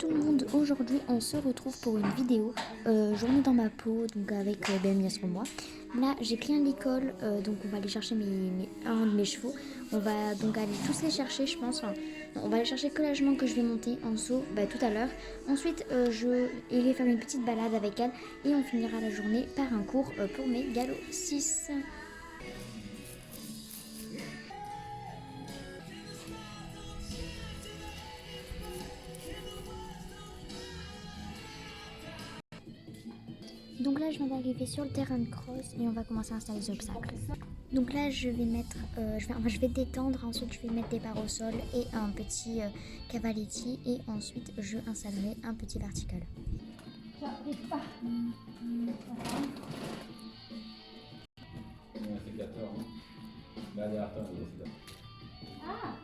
tout le monde, aujourd'hui on se retrouve pour une vidéo journée dans ma peau, donc avec Ben sur moi. Là j'ai pris un licol, donc on va aller chercher un de mes chevaux. On va donc aller tous les chercher je pense, enfin, non, on va aller chercher que la jument que je vais monter en saut tout à l'heure. Ensuite je irai faire une petite balade avec elle et on finira la journée par un cours pour mes galops 6. Donc là je viens d'arriver sur le terrain de cross et on va commencer à installer les obstacles. Donc là je vais mettre, je vais détendre, ensuite je vais mettre des barres au sol et un petit cavaletti et ensuite je installerai un petit vertical. J'arrive pas. C'est 4 heures. Là, derrière toi, c'est là. Ah.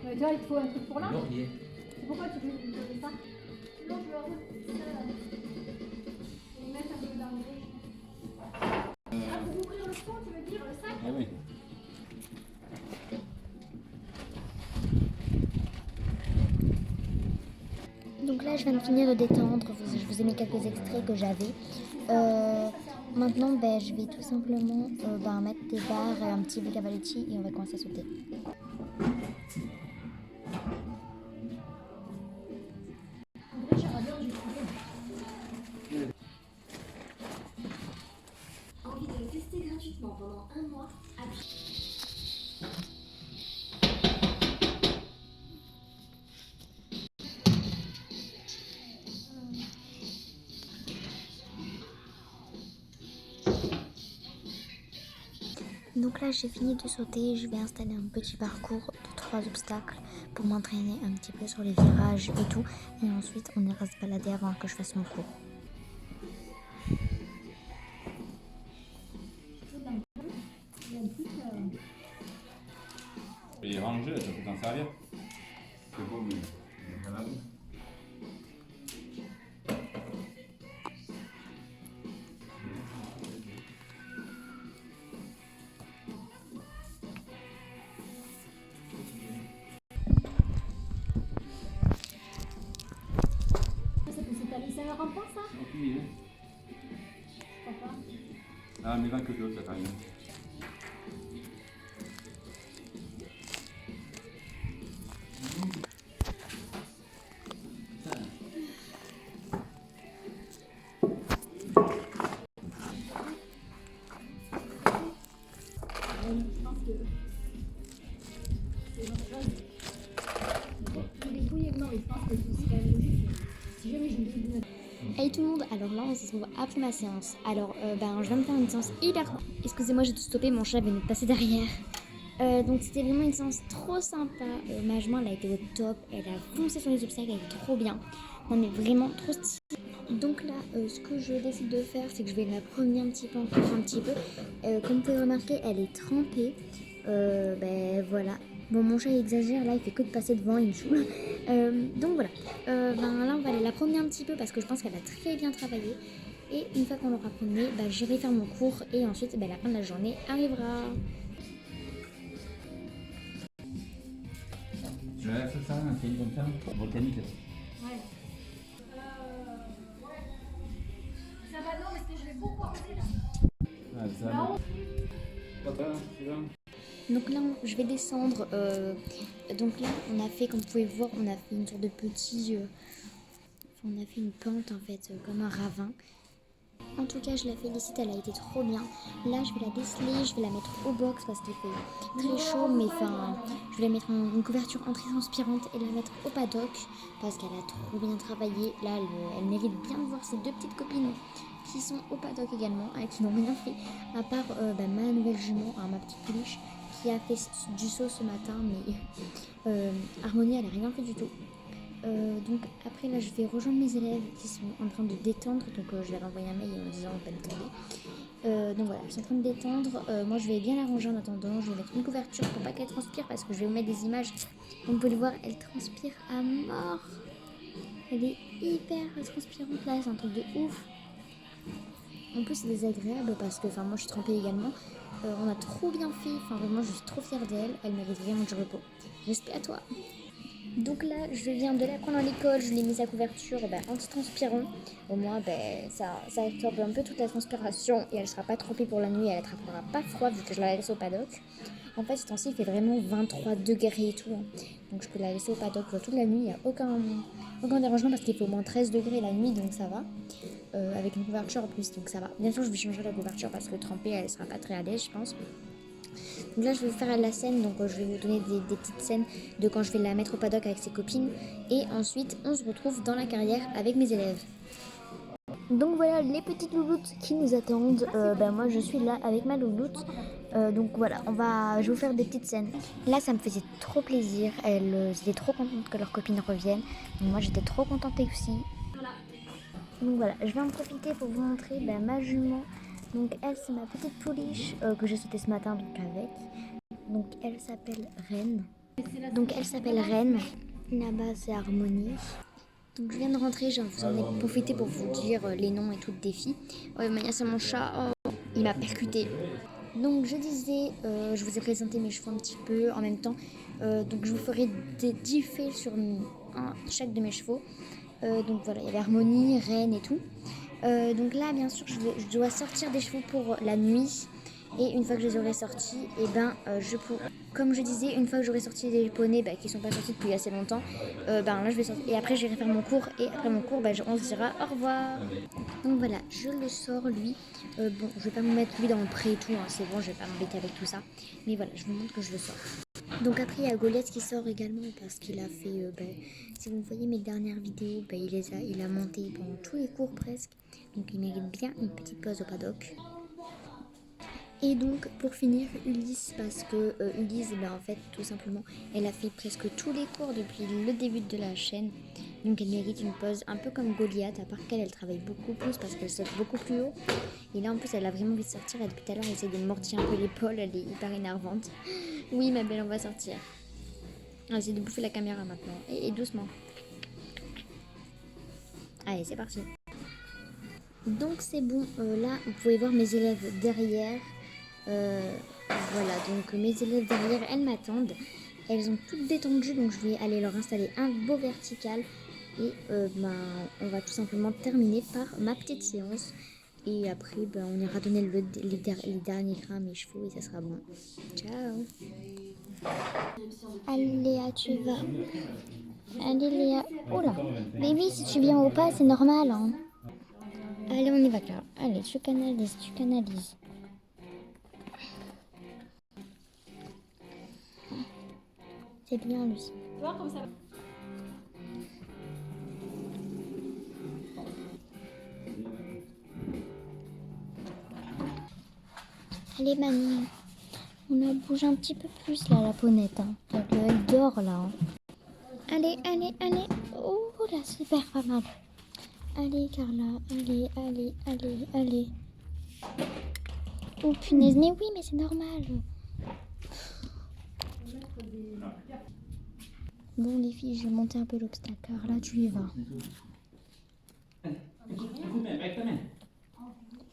Mais tu vois, il te faut un truc pour là. Laurier. C'est pourquoi tu veux ça? Non, je veux remettre ça. On met un peu d'engrais. Ah, pour ouvrir le fond, tu veux dire le sac? Ah oui. Donc là je viens de finir de détendre, je vous ai mis quelques extraits que j'avais. Maintenant je vais tout simplement mettre des barres et un petit cavaletti et on va commencer à sauter. Envie de le tester gratuitement pendant un mois. Donc là j'ai fini de sauter, je vais installer un petit parcours de 3 obstacles pour m'entraîner un petit peu sur les virages et tout. Et ensuite on ira se balader avant que je fasse mon cours. Et les ranger, ça peut t'en servir. C'est beau, mais il y en a d'autres. C'est un rampant ça? Aucune idée. Pourquoi? Ah, mais 20 que d'autres, ça t'arrive. Je pense que c'est une autre chose. Les couilles, non, mais je pense que c'est quand même logique. Si jamais j'ai une tribune. Hey tout le monde, alors là on se retrouve après ma séance. Alors je viens de faire une séance hyper... Excusez-moi j'ai tout stoppé, mon chat vient de passer derrière. Donc c'était vraiment une séance trop sympa. Ma jument elle a été au top, elle a foncé sur les obstacles, elle est trop bien. Non mais vraiment trop stylé. Donc là ce que je décide de faire c'est que je vais la promener un petit peu, encore un petit peu. Comme vous pouvez remarquer elle est trempée. Voilà. Bon mon chat il exagère là, il fait que de passer devant, il me saoule. Donc voilà. Là on va aller la promener un petit peu parce que je pense qu'elle a très bien travaillé. Et une fois qu'on l'aura promenée, j'irai faire mon cours et ensuite la fin de la journée arrivera. Je vais faire ça, un pays comme ça, volcanique. Ouais. Ça va, non, parce que je vais beaucoup arrêter là. Ah, ça. Là-haut. Pas toi, c'est là. Donc là je vais descendre. Donc là on a fait, comme vous pouvez voir, on a fait une sorte de petit... on a fait une pente en fait, comme un ravin. En tout cas, je la félicite, elle a été trop bien. Là, je vais la déceler, je vais la mettre au box parce qu'il fait très chaud. Mais je vais la mettre une couverture antitranspirante et la mettre au paddock parce qu'elle a trop bien travaillé. Là, elle mérite bien de voir ses deux petites copines qui sont au paddock également, qui n'ont rien fait. À part ma nouvelle jument, ma petite pouliche, qui a fait du saut ce matin. Mais Harmonie, elle n'a rien fait du tout. Donc après là je vais rejoindre mes élèves qui sont en train de détendre, donc je leur ai envoyé un mail en disant détendez. Donc voilà, ils sont en train de détendre. Moi je vais bien l'arranger en attendant, je vais mettre une couverture pour pas qu'elle transpire parce que je vais vous mettre des images. Comme vous pouvez le voir, elle transpire à mort. Elle est hyper transpirante là, c'est un truc de ouf. En plus c'est désagréable parce que moi je suis trempée également. On a trop bien fait, vraiment je suis trop fière d'elle, elle mérite vraiment du repos. Respect à toi. Donc là, je viens de la prendre à l'école, je l'ai mise à couverture anti-transpirant. Au moins, ça absorbe un peu toute la transpiration et elle ne sera pas trempée pour la nuit, elle n'attrapera pas froid vu que je la laisse au paddock. En fait, ce temps-ci, il fait vraiment 23 degrés et tout. Donc je peux la laisser au paddock toute la nuit, il n'y a aucun dérangement parce qu'il fait au moins 13 degrés la nuit, donc ça va. Avec une couverture en plus, donc ça va. Bien sûr, je vais changer la couverture parce que trempée, elle ne sera pas très à l'aise, je pense. Donc là, je vais vous faire la scène, donc je vais vous donner des petites scènes de quand je vais la mettre au paddock avec ses copines. Et ensuite, on se retrouve dans la carrière avec mes élèves. Donc voilà les petites louloutes qui nous attendent. Moi, je suis là avec ma louloute. Donc voilà, je vais vous faire des petites scènes. Là, ça me faisait trop plaisir. Elles étaient trop contentes que leurs copines reviennent. Donc moi, j'étais trop contente aussi. Donc voilà, je vais en profiter pour vous montrer ma jument. Donc elle, c'est ma petite pouliche que j'ai sautée ce matin donc avec. Donc elle s'appelle Reine. Là-bas, c'est Harmonie. Donc je viens de rentrer, je vous en ai profité pour vous dire les noms et tout des filles. Maya, c'est mon chat, il m'a percuté. Donc je disais, je vous ai présenté mes chevaux un petit peu en même temps. Donc je vous ferai des 10 faits sur chaque de mes chevaux. Donc voilà, il y avait Harmonie, Reine et tout. Donc là, bien sûr, je dois sortir des chevaux pour la nuit. Et une fois que je les aurai sortis, comme je disais, une fois que j'aurai sorti des poneys qui sont pas sortis depuis assez longtemps, là je vais sortir. Et après, j'irai faire mon cours. Et après mon cours, on se dira au revoir. Donc voilà, je le sors lui. Je vais pas me mettre lui dans le pré et tout. C'est bon, je vais pas m'embêter avec tout ça. Mais voilà, je vous montre que je le sors. Donc après, il y a Goliath qui sort également parce qu'il a fait, si vous voyez mes dernières vidéos, il a monté pendant tous les cours presque. Donc il mérite bien une petite pause au paddock. Et donc pour finir, Ulysse, parce que Ulysse, en fait, tout simplement, elle a fait presque tous les cours depuis le début de la chaîne. Donc elle mérite une pause, un peu comme Goliath, à part qu'elle, elle travaille beaucoup plus parce qu'elle saute beaucoup plus haut. Et là en plus, elle a vraiment envie de sortir, et depuis tout à l'heure, elle essaie de me mordiller un peu l'épaule, elle est hyper énervante. Oui ma belle, on va sortir. On va essayer de bouffer la caméra maintenant, et doucement. Allez, c'est parti. Donc c'est bon, là vous pouvez voir mes élèves derrière. Voilà, donc mes élèves derrière, elles m'attendent. Elles ont toutes détendu, donc je vais aller leur installer un beau vertical. Et on va tout simplement terminer par ma petite séance. Et après, on ira donner les derniers grains à mes chevaux et ça sera bon. Ciao. Allez Léa, tu vas. Allez Léa. Oh là, baby, si tu viens ou pas, c'est normal. Hein. Allez, on y va, Clara. Allez, tu canalises. C'est bien, Lucie. Tu vois comme ça. Allez, Manon. On a bougé un petit peu plus, là, la ponette. Hein. Elle dort, là. Hein. Allez. Oh, là, super pas mal. Allez, Carla. Allez. Oh, punaise. Mais oui, mais c'est normal. Bon, les filles, je vais monter un peu l'obstacle. Carla, tu y vas.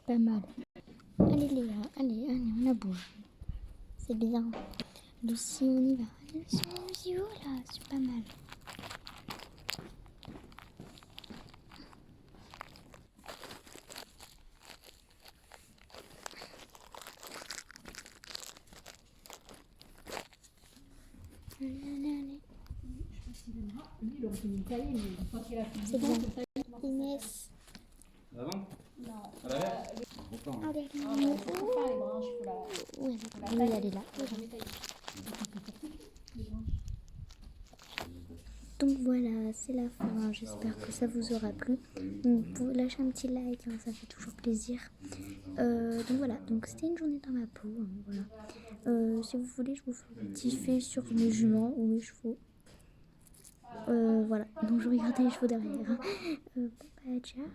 Pas mal. Allez, Léa. Allez, on la bouge. C'est bien. Lucie, on y va. Lucie, oh là, c'est pas mal. C'est bien. Inès. L'avant? Non. À l'arrière? Allez, Il faut faire les branches, il faut la... oui, elle est là. Donc voilà, c'est la fin. J'espère que ça vous aura plu. Donc, vous lâchez un petit like, hein, ça fait toujours plaisir. Donc voilà, donc c'était une journée dans ma peau. Hein, voilà. Si vous voulez, je vous fais un petit fait sur mes juments ou mes chevaux. Voilà, donc je vais gratter les chevaux derrière. Ciao.